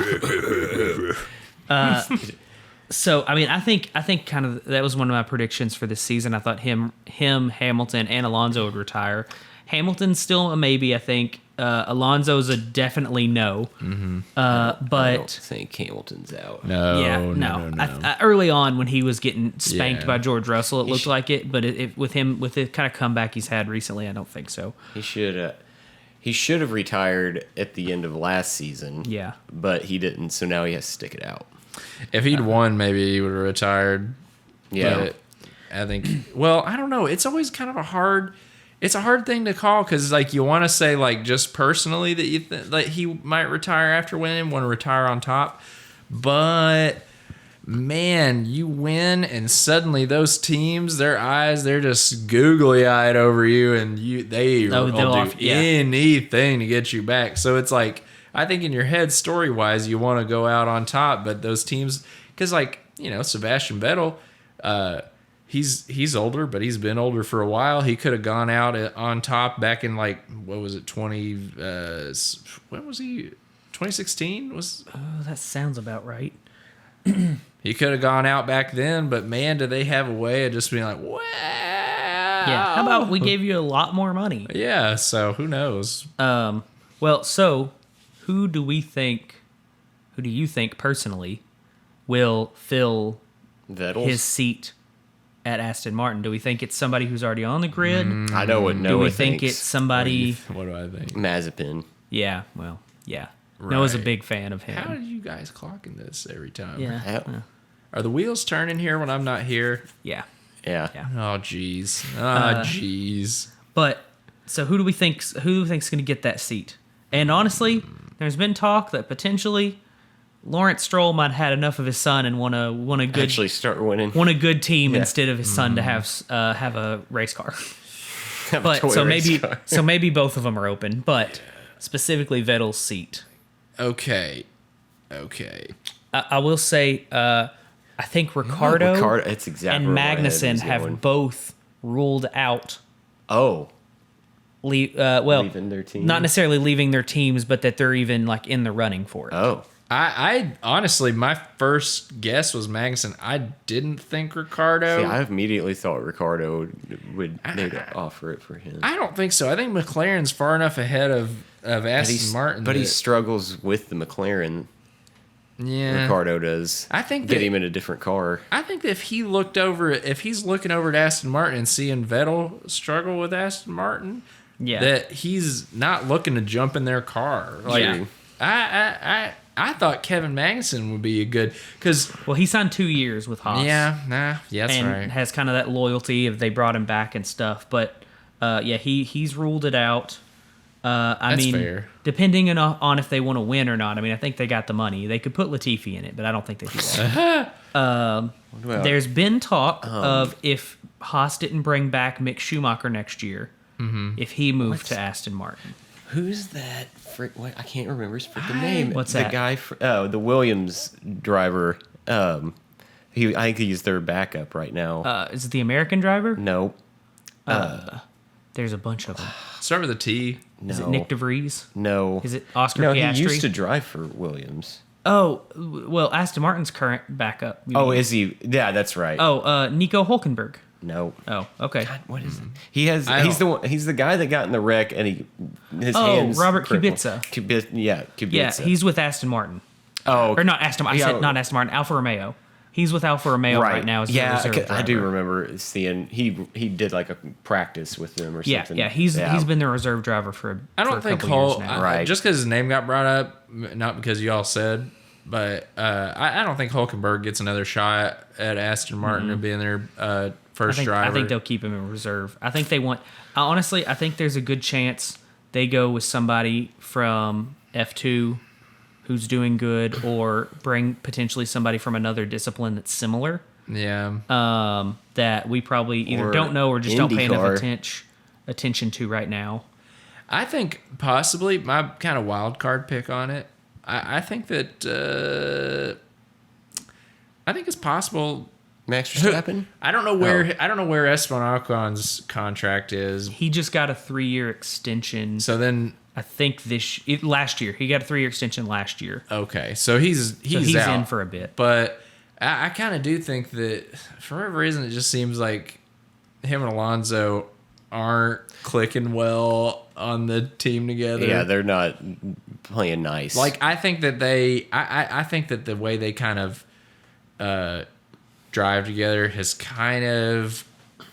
So I mean, I think kind of that was one of my predictions for this season. I thought him, Hamilton, and Alonso would retire. Hamilton's still a maybe. I think Alonso's a definitely no. I don't But think Hamilton's out. No. no. Early on when he was getting spanked Yeah. by George Russell, it looked like it. But with the kind of comeback he's had recently, I don't think so. He should have retired at the end of last season. Yeah. But he didn't, so now he has to stick it out. If he'd won, maybe he would have retired. Yeah. But I think. Well, I don't know. It's always kind of a hard thing to call because like you want to say like just personally that you like he might retire after winning, want to retire on top, but man, you win and suddenly those teams, their eyes, they're just googly eyed over you, and they'll do anything to get you back. So it's like I think in your head, story wise, you want to go out on top, but those teams, because like Sebastian Vettel. He's older, but he's been older for a while. He could have gone out on top back in like what was it, when was he? 2016 was. Oh, that sounds about right. He could have gone out back then, but man, do they have a way of just being like, wow. Yeah. How about we gave you a lot more money? Yeah. So who knows? Well, so who do you think personally will fill Vettel? his seat at Aston Martin? Do we think it's somebody who's already on the grid? I know what Noah Do we think thinks. it's somebody? What do I think? Mazepin. Yeah, well, yeah. Noah's a Right. big fan of him. How are you guys clocking this every time? Yeah, Are the wheels turning here when I'm not here? yeah. Yeah. Yeah. Oh, jeez. But so who do we think's going to get that seat? And honestly, there's been talk that potentially Lawrence Stroll might have had enough of his son and want a good Actually start winning. want a good team Yeah. instead of his son to have a race car. Have a But toy so race maybe car. so maybe both of them are open, but specifically Vettel's seat. Okay. I will say I think Ricardo It's exactly and where my head was Magnussen have going. both ruled out. Oh, Well, leaving their team. not necessarily leaving their teams, but that they're even like in the running for it. Oh, I honestly, my first guess was Magnussen. I didn't think Ricardo. see, I immediately thought Ricardo would they'd offer it for him. I don't think so. I think McLaren's far enough ahead of Aston Martin. But he that- struggles with the McLaren. yeah. Ricardo does. I think get that- him in a different car. I think that if he's looking over at Aston Martin and seeing Vettel struggle with Aston Martin, Yeah. that he's not looking to jump in their car. Like, Yeah. I thought Kevin Magnussen would be a good because Well, he signed 2 years with Haas. that's and right. has kind of that loyalty if they brought him back and stuff. But he's ruled it out. I That's mean, fair. depending on if they want to win or not. I mean, I think they got the money. They could put Latifi in it, but I don't think they do that. What about- There's been talk of if Haas didn't bring back Mick Schumacher next year, if he moved to Aston Martin. Who's that? What? I can't remember his freaking name. What's the that? guy? The Williams driver. I think he's their backup right now. Is it the American driver? No, There's a bunch of them. Start with a T. no, Is it Nick DeVries? no. Is it Oscar No, Piastri? he used to drive for Williams. Oh, well, Aston Martin's current backup. you Oh, mean. is he? Yeah, that's right. Nico Hulkenberg. No. Oh, okay. God, what is it? He has. I He's the don't- one. He's the guy that got in the wreck, and his Oh, hands. Robert crippled. Kubica. Yeah, Kubica. Yeah, he's with Aston Martin. Oh, Or not Aston Martin. I yeah. said not Aston Martin, Alfa Romeo. He's with Alfa Romeo right now as the yeah, reserve I do driver. remember seeing he did like a practice with them or Yeah, something. yeah, he's been the reserve driver for I for don't a think couple years Hull, now. Right. just because his name got brought up, not because you all said, but I don't think Hulkenberg gets another shot at Aston Martin of being their first driver. I think they'll keep him in reserve. I think they want. Honestly, I think there's a good chance they go with somebody from F2 who's doing good, or bring potentially somebody from another discipline that's similar. Yeah. That we probably either Or don't know or just don't pay enough IndyCar. attention to right now. I think possibly my kind of wild card pick on it. I think that I think it's possible. Max Verstappen. I don't know where Esteban Ocon's contract is. He just got a 3-year extension. So then, I think last year he got a 3-year extension last year. okay, so he's out in for a bit. But I kind of do think that for whatever reason, it just seems like him and Alonso aren't clicking well on the team together. Yeah, they're not playing nice. Like I think that I think that the way they kind of drive together has kind of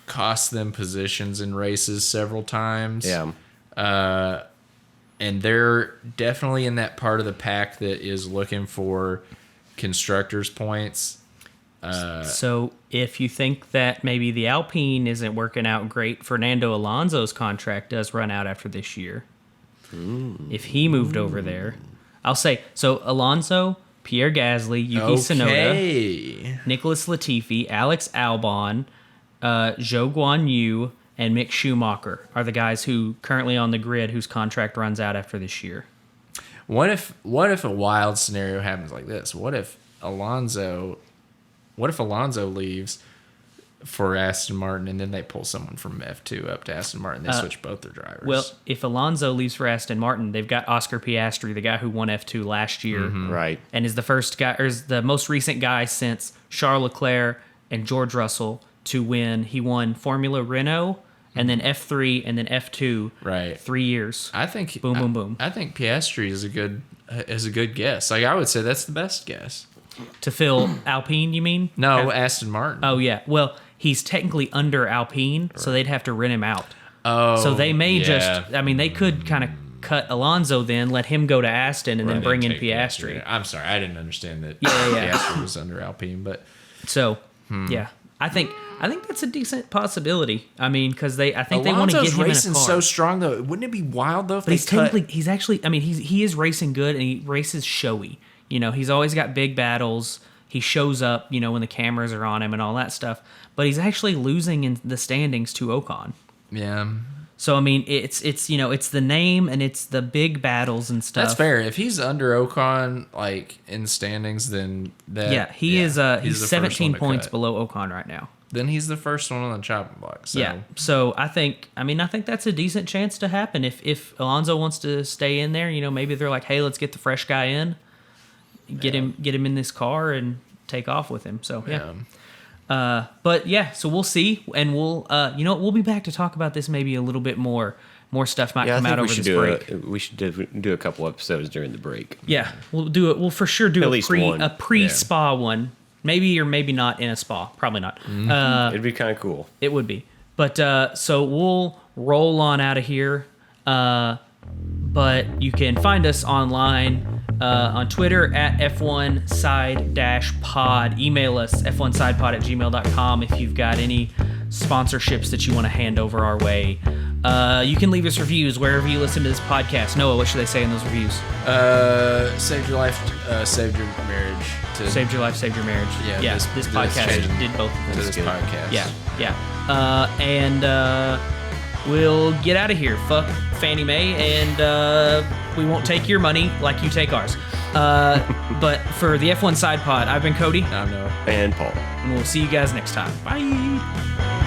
cost them positions in races several times. Yeah. And they're definitely in that part of the pack that is looking for constructors points. So if you think that maybe the Alpine isn't working out great, Fernando Alonso's contract does run out after this year. If he moved over there, I'll say so. Alonso, Pierre Gasly, Yuki Tsunoda, Nicholas Latifi, Alex Albon, Zhou Guan Yu, and Mick Schumacher are the guys who currently on the grid whose contract runs out after this year. What if a wild scenario happens like this? What if Alonso leaves for Aston Martin, and then they pull someone from F2 up to Aston Martin? They switch both their drivers. Well, if Alonso leaves for Aston Martin, they've got Oscar Piastri, the guy who won F2 last year, right. and is the first guy, or is the most recent guy since Charles Leclerc and George Russell to win. He won Formula Renault, and then F3, and then F2. Right. 3 years. I think boom, boom, boom. I think Piastri is a good guess. Like I would say that's the best guess. To fill Alpine, you mean? No, Aston Martin. Oh yeah. Well, he's technically under Alpine, so they'd have to rent him out. Oh, So they may yeah. just. I mean, they could kind of cut Alonso, then let him go to Aston, and then bring in Take Piastri. I'm sorry, I didn't understand that. Yeah. Piastri was under Alpine, but So yeah, I think that's a decent possibility. I mean, because I think they want to Alonso's get him in a racing car. so strong though. Wouldn't it be wild though if But they he's cut? technically, he's actually, I mean, he is racing good, and he races showy. You know, he's always got big battles. He shows up, you know, when the cameras are on him and all that stuff. But he's actually losing in the standings to Ocon. Yeah, So I mean, it's you know, it's the name and it's the big battles and stuff. that's fair. If he's under Ocon, like in standings, then he's the first 17 one to points cut. below Ocon right now. Then he's the first one on the chopping block. So. Yeah. So I think that's a decent chance to happen if Alonso wants to stay in there. You know, maybe they're like, hey, let's get the fresh guy in, get him in this car and take off with him. So yeah. But yeah, so we'll see, and we'll be back to talk about this maybe a little bit more. More stuff might come out over this break. We should do a couple episodes during the break. Yeah, we'll do it. We'll for sure do At least one. a pre-spa one, maybe or maybe not in a spa. Probably not. It'd be kind of cool. It would be. But so we'll roll on out of here. But you can find us online on Twitter at F1side-pod. Email us f1sidepod@gmail.com if you've got any sponsorships that you want to hand over our way. You can leave us reviews wherever you listen to this podcast. Noah, what should they say in those reviews? Saved your life, saved your marriage. Saved your life, saved your marriage. Yeah, this podcast changed did both of to those. this podcast. Yeah. And we'll get out of here. Fuck Fannie Mae, and we won't take your money like you take ours. But for the F1 Side Pod, I've been Cody, I know. And Paul. and we'll see you guys next time. Bye.